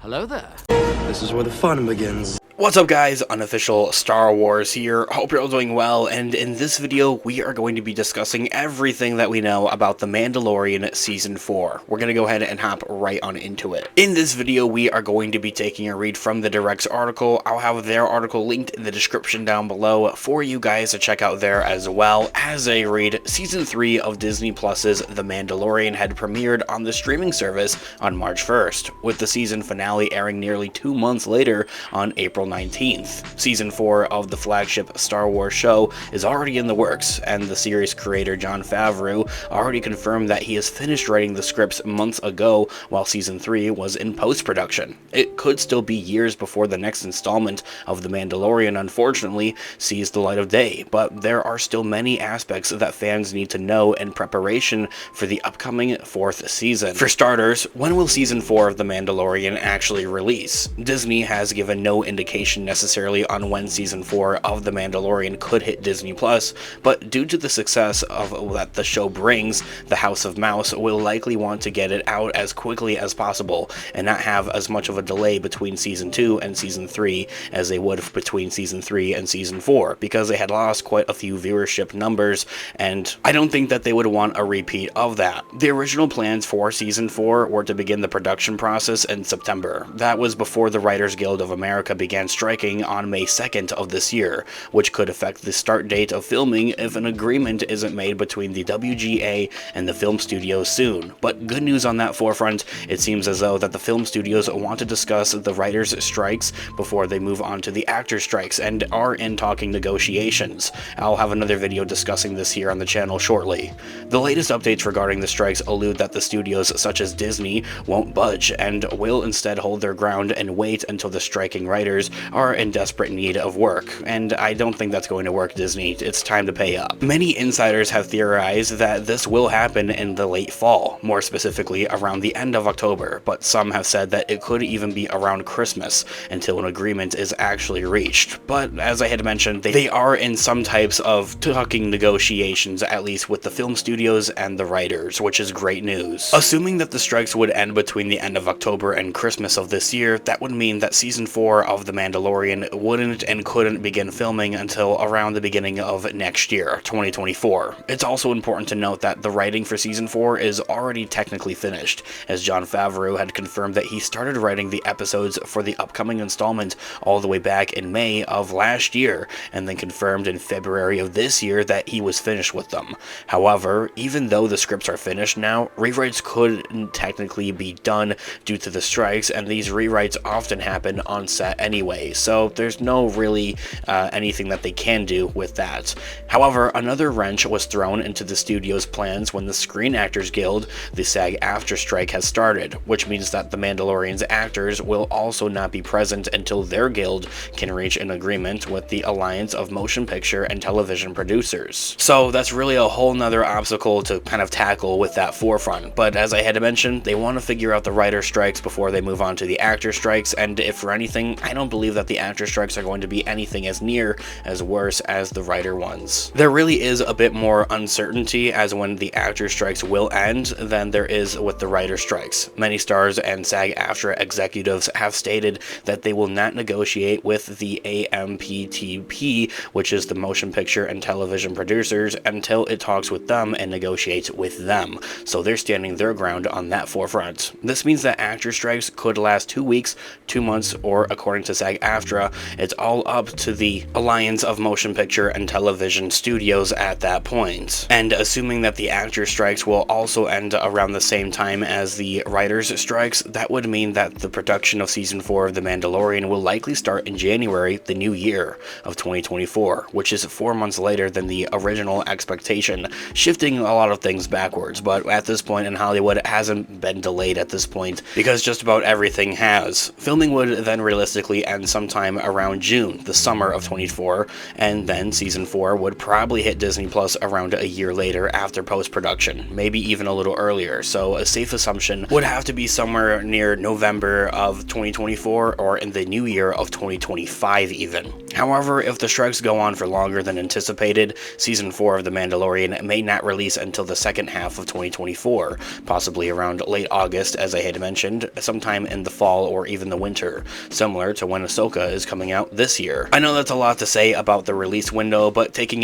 Hello there. This is where the fun begins. What's up guys, Unofficial Star Wars here, hope you're all doing well, and in this video we are going to be discussing everything that we know about The Mandalorian Season 4. We're going to go ahead and hop right on into it. In this video we are going to be taking a read from the Direct's article. I'll have their article linked in the description down below for you guys to check out there as well. As a read, Season 3 of Disney Plus's The Mandalorian had premiered on the streaming service on March 1st, with the season finale airing nearly 2 months later on April 19th. Season 4 of the flagship Star Wars show is already in the works, and the series creator Jon Favreau already confirmed that he has finished writing the scripts months ago while Season 3 was in post-production. It could still be years before the next installment of The Mandalorian unfortunately sees the light of day, but there are still many aspects that fans need to know in preparation for the upcoming 4th season. For starters, when will Season 4 of The Mandalorian actually release? Disney has given no indication necessarily on when Season 4 of The Mandalorian could hit Disney Plus, but due to the success of that the show brings, the House of Mouse will likely want to get it out as quickly as possible and not have as much of a delay between Season 2 and Season 3 as they would between Season 3 and Season 4, because they had lost quite a few viewership numbers, and I don't think that they would want a repeat of that. The original plans for Season 4 were to begin the production process in September. That was before the Writers Guild of America began striking on May 2nd of this year, which could affect the start date of filming if an agreement isn't made between the WGA and the film studios soon. But good news on that forefront, it seems as though that the film studios want to discuss the writers' strikes before they move on to the actors' strikes and are in talking negotiations. I'll have another video discussing this here on the channel shortly. The latest updates regarding the strikes allude that the studios such as Disney won't budge and will instead hold their ground and wait until the striking writers are in desperate need of work, and I don't think that's going to work, Disney. It's time to pay up. Many insiders have theorized that this will happen in the late fall, more specifically around the end of October, but some have said that it could even be around Christmas until an agreement is actually reached. But as I had mentioned, they are in some types of talking negotiations, at least with the film studios and the writers, which is great news. Assuming that the strikes would end between the end of October and Christmas of this year, that would mean that Season 4 of The Mandalorian wouldn't and couldn't begin filming until around the beginning of next year, 2024. It's also important to note that the writing for Season 4 is already technically finished, as Jon Favreau had confirmed that he started writing the episodes for the upcoming installment all the way back in May of last year, and then confirmed in February of this year that he was finished with them. However, even though the scripts are finished now, rewrites couldn't technically be done due to the strikes, and these rewrites often happen on set anyway, so there's no really anything that they can do with that. However, another wrench was thrown into the studio's plans when the Screen Actors Guild, the SAG-AFTRA strike, has started, which means that The Mandalorian's actors will also not be present until their guild can reach an agreement with the Alliance of Motion Picture and Television Producers. So that's really a whole nother obstacle to kind of tackle with that forefront, but as I had mentioned, they want to figure out the writer strikes before they move on to the actor strikes, and if for anything, I don't believe that the actor strikes are going to be anything as near as worse as the writer ones. There really is a bit more uncertainty as when the actor strikes will end than there is with the writer strikes. Many stars and SAG-AFTRA executives have stated that they will not negotiate with the AMPTP, which is the Motion Picture and Television Producers, until it talks with them and negotiates with them. So they're standing their ground on that forefront. This means that actor strikes could last 2 weeks, 2 months, or according to SAG-AFTRA, it's all up to the Alliance of Motion Picture and Television Studios at that point. And assuming that the actor strikes will also end around the same time as the writers' strikes, that would mean that the production of Season 4 of The Mandalorian will likely start in January, the new year of 2024, which is 4 months later than the original expectation, shifting a lot of things backwards. But at this point in Hollywood, it hasn't been delayed at this point, because just about everything has. Filming would then realistically end sometime around June, the summer of 2024, and then Season 4 would probably hit Disney Plus around a year later after post-production, maybe even a little earlier, so a safe assumption would have to be somewhere near November of 2024 or in the new year of 2025 even. However, if the strikes go on for longer than anticipated, Season 4 of The Mandalorian may not release until the second half of 2024, possibly around late August, as I had mentioned, sometime in the fall or even the winter, similar to when Ahsoka is coming out this year. I know that's a lot to say about the release window, but taking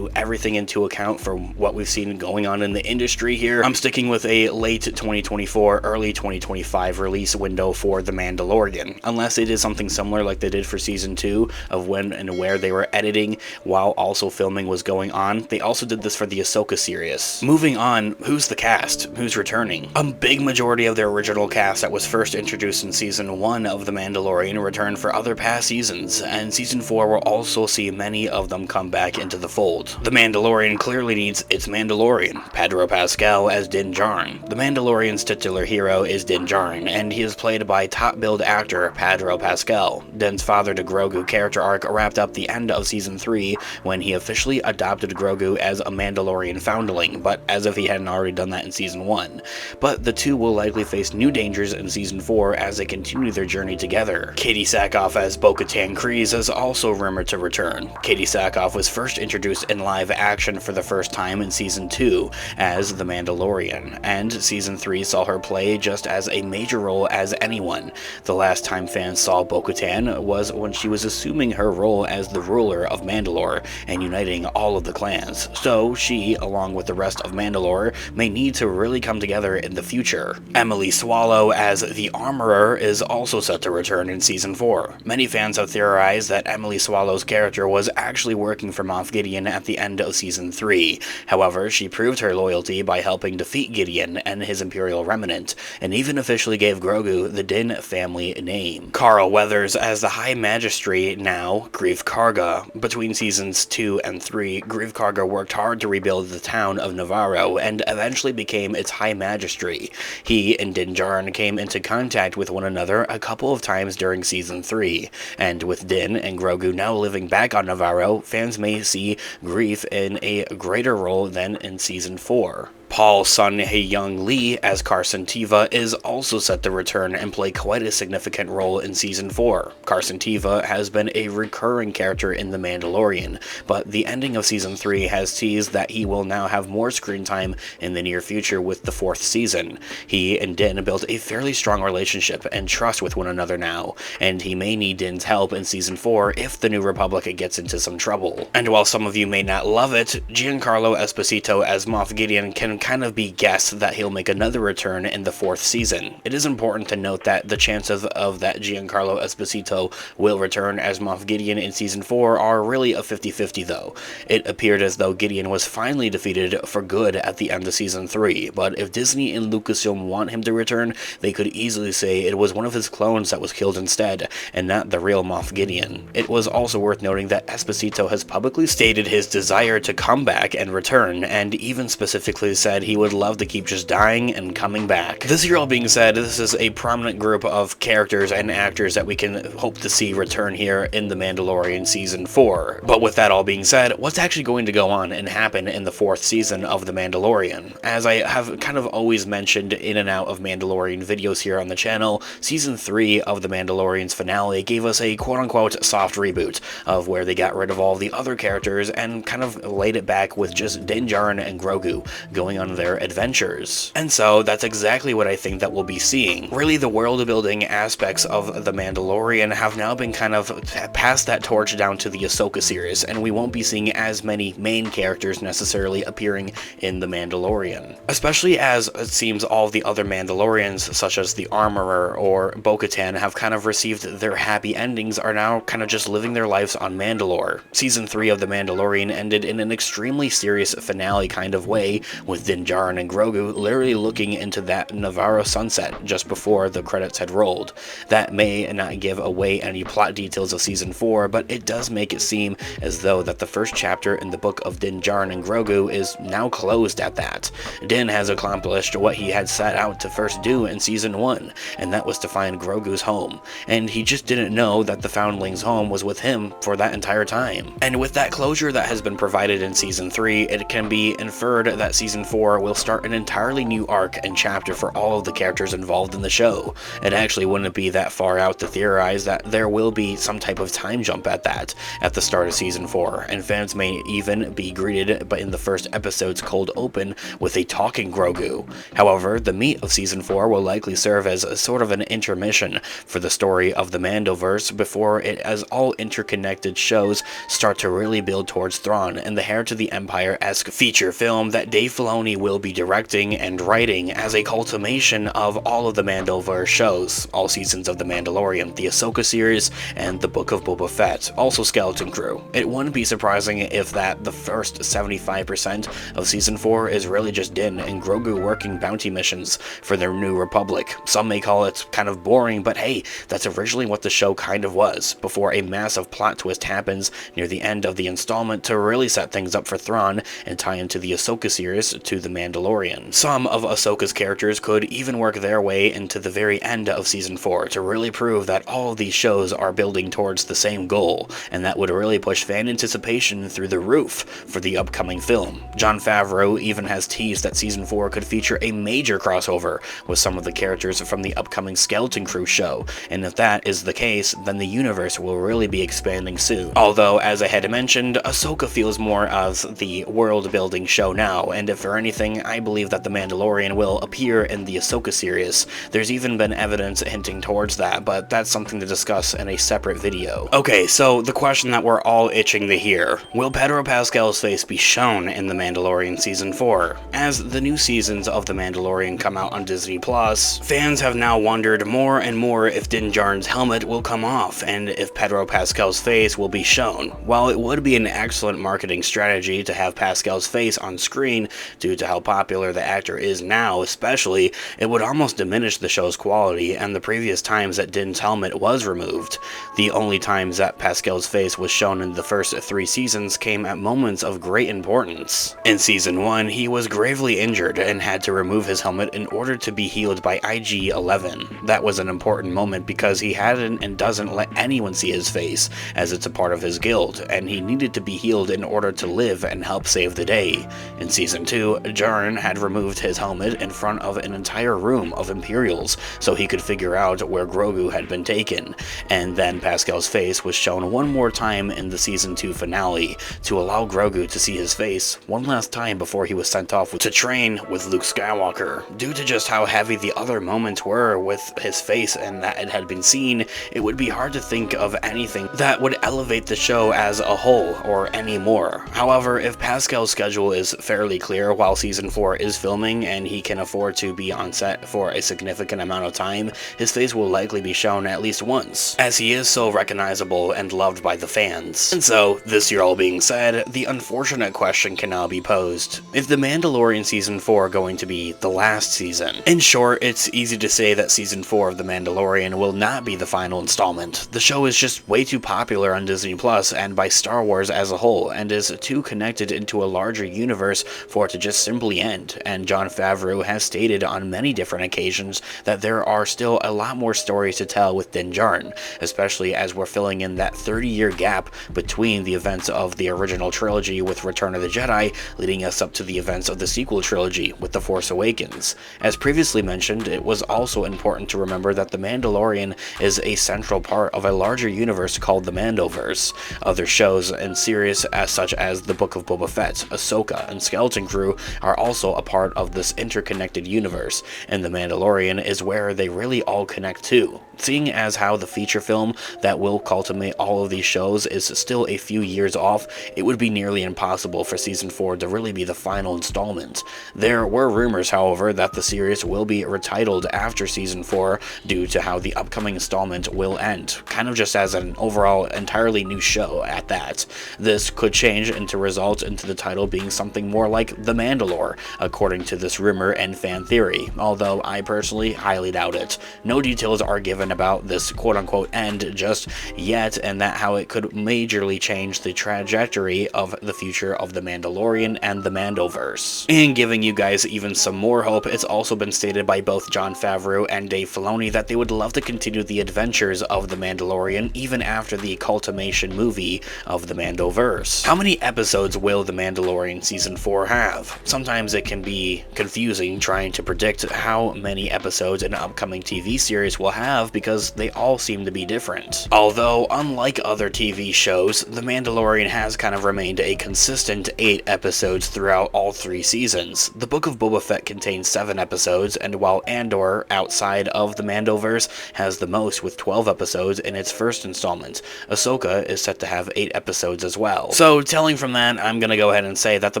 everything into account for what we've seen going on in the industry here, I'm sticking with a late 2024, early 2025 release window for The Mandalorian, unless it is something similar like they did for Season 2 of when and where they were editing while also filming was going on. They also did this for the Ahsoka series. Moving on, who's the cast? Who's returning? A big majority of their original cast that was first introduced in Season 1 of The Mandalorian returned for other past seasons, and Season 4 will also see many of them come back into the fold. The Mandalorian clearly needs its Mandalorian, Pedro Pascal as Din Djarin. The Mandalorian's titular hero is Din Djarin, and he is played by top-billed actor Pedro Pascal. Din's father to Grogu character arc wrapped up the end of Season 3 when he officially adopted Grogu as a Mandalorian foundling, but as if he hadn't already done that in Season 1. But the two will likely face new dangers in Season 4 as they continue their journey together. Katie Sackhoff as Bo-Katan Kryze is also rumored to return. Katie Sackhoff was first introduced in live action for the first time in Season 2 as the Mandalorian, and Season 3 saw her play just as a major role as anyone. The last time fans saw Bo-Katan was when she was assuming her role as the ruler of Mandalore and uniting all of the clans, so she, along with the rest of Mandalore, may need to really come together in the future. Emily Swallow as the Armorer is also set to return in Season 4. Many fans have theorized that Emily Swallow's character was actually working for Moff Gideon at the end of Season 3. However, she proved her loyalty by helping defeat Gideon and his Imperial remnant, and even officially gave Grogu the Din family name. Carl Weathers as the High Magistrate, now Greef Karga. Between Seasons 2 and 3, Greef Karga worked hard to rebuild the town of Navarro and eventually became its High Magistrate. He and Din Djarin came into contact with one another a couple of times during Season 3, and with Din and Grogu now living back on Navarro, fans may see Greef in a greater role than in Season 4. Paul Sun-Hyung Lee as Carson Teva is also set to return and play quite a significant role in Season 4. Carson Teva has been a recurring character in The Mandalorian, but the ending of Season 3 has teased that he will now have more screen time in the near future with the 4th season. He and Din built a fairly strong relationship and trust with one another now, and he may need Din's help in Season 4 if the New Republic gets into some trouble. And while some of you may not love it, Giancarlo Esposito as Moff Gideon can kind of be guessed that he'll make another return in the 4th season. It is important to note that the chances of that Giancarlo Esposito will return as Moff Gideon in Season 4 are really a 50-50 though. It appeared as though Gideon was finally defeated for good at the end of Season 3, but if Disney and Lucasfilm want him to return, they could easily say it was one of his clones that was killed instead, and not the real Moff Gideon. It was also worth noting that Esposito has publicly stated his desire to come back and return, and even specifically said he would love to keep just dying and coming back. This year all being said, this is a prominent group of characters and actors that we can hope to see return here in The Mandalorian Season 4. But with that all being said, what's actually going to go on and happen in the 4th season of The Mandalorian? As I have kind of always mentioned in and out of Mandalorian videos here on the channel, Season 3 of The Mandalorian's finale gave us a quote-unquote soft reboot of where they got rid of all the other characters and kind of laid it back with just Din Djarin and Grogu going on their adventures. And so that's exactly what I think that we'll be seeing. Really, the world building aspects of The Mandalorian have now been kind of passed that torch down to the Ahsoka series, and we won't be seeing as many main characters necessarily appearing in The Mandalorian. Especially as it seems all the other Mandalorians, such as the Armorer or Bo-Katan, have kind of received their happy endings, are now kind of just living their lives on Mandalore. Season 3 of The Mandalorian ended in an extremely serious finale kind of way, with Din Djarin and Grogu literally looking into that Navarro sunset just before the credits had rolled. That may not give away any plot details of Season 4, but it does make it seem as though that the first chapter in the book of Din Djarin and Grogu is now closed at that. Din has accomplished what he had set out to first do in Season 1, and that was to find Grogu's home, and he just didn't know that the Foundling's home was with him for that entire time. And with that closure that has been provided in Season 3, it can be inferred that Season 4 4 will start an entirely new arc and chapter for all of the characters involved in the show. It actually wouldn't be that far out to theorize that there will be some type of time jump at the start of Season 4, and fans may even be greeted in the first episode's cold open with a talking Grogu. However, the meat of Season 4 will likely serve as a sort of an intermission for the story of the Mandoverse before it, as all interconnected shows, start to really build towards Thrawn and the Heir to the Empire-esque feature film that Dave Filoni will be directing and writing as a culmination of all of the Mandoverse shows, all seasons of The Mandalorian, the Ahsoka series, and the Book of Boba Fett, also Skeleton Crew. It wouldn't be surprising if the first 75% of Season 4 is really just Din and Grogu working bounty missions for their New Republic. Some may call it kind of boring, but hey, that's originally what the show kind of was, before a massive plot twist happens near the end of the installment to really set things up for Thrawn and tie into the Ahsoka series to The Mandalorian. Some of Ahsoka's characters could even work their way into the very end of Season 4 to really prove that all of these shows are building towards the same goal, and that would really push fan anticipation through the roof for the upcoming film. Jon Favreau even has teased that Season 4 could feature a major crossover with some of the characters from the upcoming Skeleton Crew show, and if that is the case, then the universe will really be expanding soon. Although, as I had mentioned, Ahsoka feels more as the world-building show now, and if for anything, I believe that The Mandalorian will appear in the Ahsoka series. There's even been evidence hinting towards that, but that's something to discuss in a separate video. Okay, so the question that we're all itching to hear: will Pedro Pascal's face be shown in The Mandalorian Season 4? As the new seasons of The Mandalorian come out on Disney+, fans have now wondered more and more if Din Djarin's helmet will come off, and if Pedro Pascal's face will be shown. While it would be an excellent marketing strategy to have Pascal's face on screen due to how popular the actor is now especially, it would almost diminish the show's quality and the previous times that Din's helmet was removed. The only times that Pascal's face was shown in the first 3 seasons came at moments of great importance. In Season 1, he was gravely injured and had to remove his helmet in order to be healed by IG-11. That was an important moment because he hadn't and doesn't let anyone see his face, as it's a part of his guild, and he needed to be healed in order to live and help save the day. In Season 2, Djarin had removed his helmet in front of an entire room of Imperials so he could figure out where Grogu had been taken, and then Pascal's face was shown one more time in the Season 2 finale to allow Grogu to see his face one last time before he was sent off to train with Luke Skywalker. Due to just how heavy the other moments were with his face and that it had been seen, it would be hard to think of anything that would elevate the show as a whole or any more. However, if Pascal's schedule is fairly clear while Season 4 is filming and he can afford to be on set for a significant amount of time, his face will likely be shown at least once, as he is so recognizable and loved by the fans. And so, this year all being said, the unfortunate question can now be posed: is The Mandalorian Season 4 going to be the last season? In short, it's easy to say that Season 4 of The Mandalorian will not be the final installment. The show is just way too popular on Disney Plus and by Star Wars as a whole, and is too connected into a larger universe for it to just simply end, and Jon Favreau has stated on many different occasions that there are still a lot more stories to tell with Din Djarin, especially as we're filling in that 30-year gap between the events of the original trilogy with Return of the Jedi, leading us up to the events of the sequel trilogy with The Force Awakens. As previously mentioned, it was also important to remember that The Mandalorian is a central part of a larger universe called the Mandoverse. Other shows and series such as The Book of Boba Fett, Ahsoka, and Skeleton Crew are also a part of this interconnected universe, and The Mandalorian is where they really all connect to. Seeing as how the feature film that will culminate all of these shows is still a few years off, it would be nearly impossible for Season 4 to really be the final installment. There were rumors, however, that the series will be retitled after Season 4 due to how the upcoming installment will end, kind of just as an overall entirely new show at that. This could change and to result into the title being something more like The Mandalore, according to this rumor and fan theory, although I personally highly doubt it. No details are given about this quote-unquote end just yet, and that how it could majorly change the trajectory of the future of The Mandalorian and the Mandoverse. And giving you guys even some more hope, it's also been stated by both Jon Favreau and Dave Filoni that they would love to continue the adventures of The Mandalorian even after the culmination movie of the Mandoverse. How many episodes will The Mandalorian Season 4 have? Sometimes it can be confusing trying to predict how many episodes an upcoming TV series will have because they all seem to be different. Although, unlike other TV shows, The Mandalorian has kind of remained a consistent 8 episodes throughout all 3 seasons. The Book of Boba Fett contains 7 episodes, and while Andor, outside of the Mandoverse, has the most with 12 episodes in its first installment, Ahsoka is set to have 8 episodes as well. So, telling from that, I'm gonna go ahead and say that The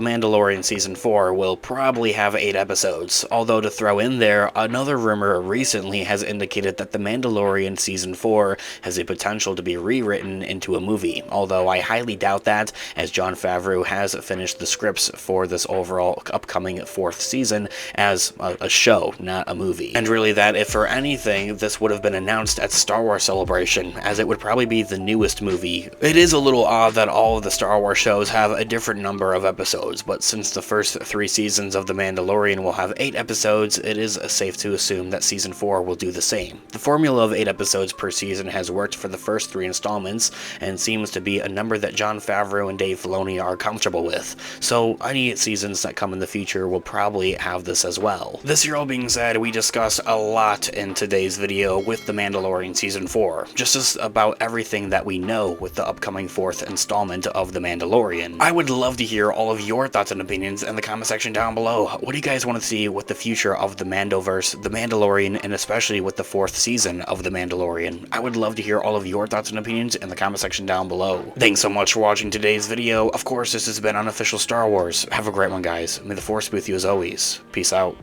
Mandalorian Season 4 will probably have 8 episodes, although to throw in there, another rumor recently has indicated that The Mandalorian Season 4 has a potential to be rewritten into a movie, although I highly doubt that, as Jon Favreau has finished the scripts for this overall upcoming 4th season as a show, not a movie. And really that, if for anything, this would have been announced at Star Wars Celebration, as it would probably be the newest movie. It is a little odd that all of the Star Wars shows have a different number of episodes, but since the first 3 seasons of The Mandalorian will have 8 episodes, it is safe to assume that Season 4 will do the same. The formula of 8 episodes per season has worked for the first 3 installments, and seems to be a number that Jon Favreau and Dave Filoni are comfortable with, so any seasons that come in the future will probably have this as well. This year all being said, we discussed a lot in today's video with The Mandalorian Season 4, just as about everything that we know with the upcoming 4th installment of The Mandalorian. I would love to hear all of your thoughts and opinions in the comment section down below. What do you guys want to see with the future of the Mandoverse, The Mandalorian, and especially with the 4th season of The Mandalorian? I would love to hear all of your thoughts and opinions in the comment section down below. Thanks so much for watching today's video. Of course, this has been Unofficial Star Wars. Have a great one, guys. May the Force be with you as always. Peace out.